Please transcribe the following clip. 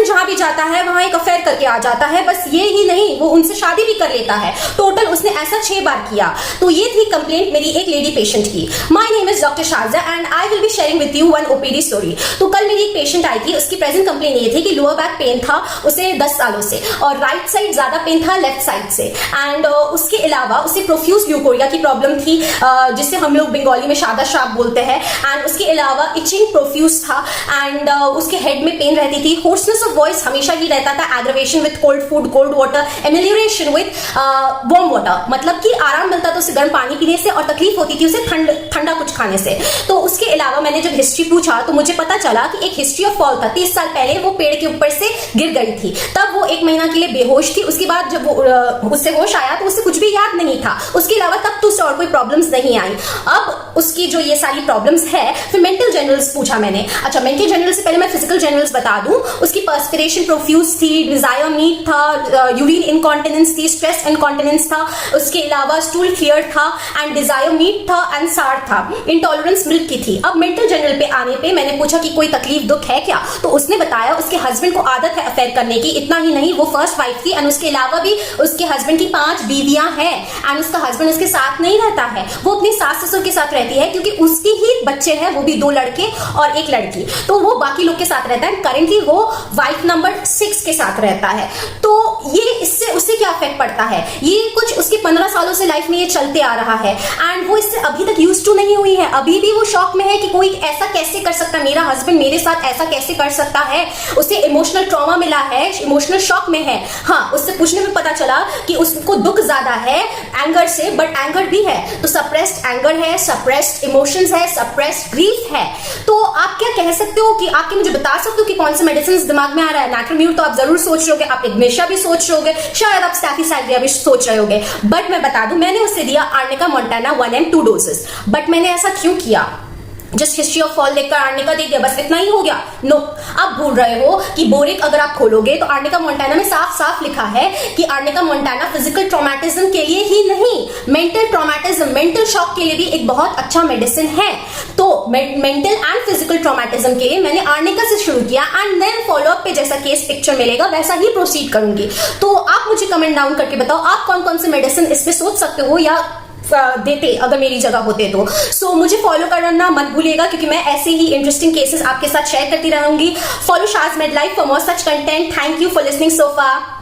Person जहां भी जाता है वहां एक अफेयर करके आ जाता है। बस ये ही नहीं, वो उनसे शादी भी कर लेता है। टोटल उसने ऐसा 6 बार किया। तो ये थी कंप्लेंट मेरी एक लेडी पेशेंट की। My name is doctor Sharjah and I will be sharing with you one OPD story. तो कल मेरी एक पेशेंट आई थी, उसकी प्रेजेंट कंप्लेंट ये थी कि लोअर बैक पेन था उसे 10 सालों से, और राइट साइड ज्यादा पेन था लेफ्ट साइड से, एंड उसके अलावा उसे प्रोफ्यूज ल्यूकोरिया की प्रॉब्लम थी, जिससे हम लोग बंगाली में शादा शाप बोलते हैं। एंड उसके अलावा इचिंग प्रोफ्यूज था, एंड उसके हेड में पेन रहती थी, होर्सनेस ऑफ वॉइस हमेशा ही रहता था, aggravation with cold food cold water, एमेलियोरेशन with warm water, मतलब कि आराम मिलता था उसे गर्म पानी पीने से और तकलीफ होती थी उसे ठंडा कुछ खाने से। तो उसके अलावा मैंने जब हिस्ट्री पूछा तो मुझे पता चला कि एक हिस्ट्री ऑफ फॉल था। 30 साल पहले वो पेड़ के ऊपर से गिर गई थी, तब वो 1 महीना के लिए बेहोश थी। उसके बाद जब वो उससे होश आया तो उससे कुछ भी याद नहीं था। उसके अलावा तब तो उससे और कोई प्रॉब्लम्स नहीं आई। अब उसकी जो ये सारी प्रॉब्लम्स है, फिर मेंटल जनरल्स पूछा मैंने। अच्छा, मेंटल जनरल्स से पहले मैं फिजिकल जनरल्स बता दूं। उसकी पर्सपिरेशन प्रोफ्यूज थी, डिजायर मीट था, यूरिन इनकॉन्टिनेंस थी, स्ट्रेस इनकॉन्टिनेंस था, उसके अलावा स्टूल क्लियर था, एंड डिजायर मीट था, एंड सार था, इंटॉलरेंस मिल्क की थी। अब मेंटल जनरल पे आने पे मैंने पूछा कि कोई तकलीफ दुख है क्या, तो उसने बताया उसके हस्बैंड को आदत है अफेयर करने की। इतना ही नहीं, वो फर्स्ट वाइफ थी, एंड उसके अलावा भी उसके हस्बैंड की 5 बीवियां हैं, एंड उसका हस्बैंड उसके साथ नहीं रहता है, वो अपनी सास ससुर के साथ रहती है, क्योंकि उसकी ही बच्चे हैं, वो भी 2 लड़के और 1 लड़की, तो वो बाकी लोग के साथ रहता है। करेंटली वो वाइफ नंबर 6 के साथ रहता है। तो ये इससे उससे क्या इफेक्ट पड़ता है, ये कुछ उसके 15 सालों से लाइफ में ये चलते आ रहा है, एंड वो इससे अभी तक यूज टू नहीं हुई है। अभी भी वो शॉक में है कि कोई ऐसा कैसे कर सकता है, मेरा हस्बैंड मेरे साथ ऐसा कैसे कर सकता है। उसे इमोशनल ट्रॉमा मिला है, इमोशनल शॉक में है। हाँ, उससे पूछने में पता चला कि उसको दुख ज्यादा है एंगर से, बट एंगर भी है तो सप्रेस्ड एंगर है, सप्रेस्ड इमोशंस है, सप्रेस्ड ग्रीफ है। तो आप क्या कह सकते हो कि आप मुझे बता सकते हो कि कौन से मेडिसिन दिमाग में आ रहा है? नाट्रोम्यूर तो आप जरूर सोच रहे होगे, आप इग्मेशिया भी सोच रहे होगे, शायद आप स्टैफिसाइड्रिया भी सोच रहे होगे, बट मैं बता दूं मैंने उसे दिया arnica Montana 1 and 2 doses. But मैंने ऐसा क्यों किया? जस्ट हिस्ट्री ऑफ फॉल देखकर आर्निका दे दिया, बस इतना ही हो गया? नो, आप भूल रहे हो कि बोरिक अगर आप खोलोगे तो आर्निका मोंटाना में साफ साफ लिखा है कि आर्निका मोंटाना फिजिकल ट्रॉमेटिज्म के लिए ही नहीं, मेंटल ट्रॉमेटिज्म, मेंटल शॉक के लिए भी एक बहुत अच्छा मेडिसिन है। तो मेंटल एंड फिजिकल ट्रॉमेटिज्म के लिए मैंने आर्निका से शुरू किया, एंड देन फॉलो अप पे जैसा केस पिक्चर मिलेगा वैसा ही प्रोसीड करूंगी। तो आप मुझे कमेंट डाउन करके बताओ आप कौन कौन से मेडिसिन इस पे सोच सकते हो या देते अगर मेरी जगह होते तो। सो मुझे फॉलो करना मत भूलिएगा, क्योंकि मैं ऐसे ही इंटरेस्टिंग केसेस आपके साथ शेयर करती रहूंगी। Follow Shaz made life for more such content. Thank you for listening so far.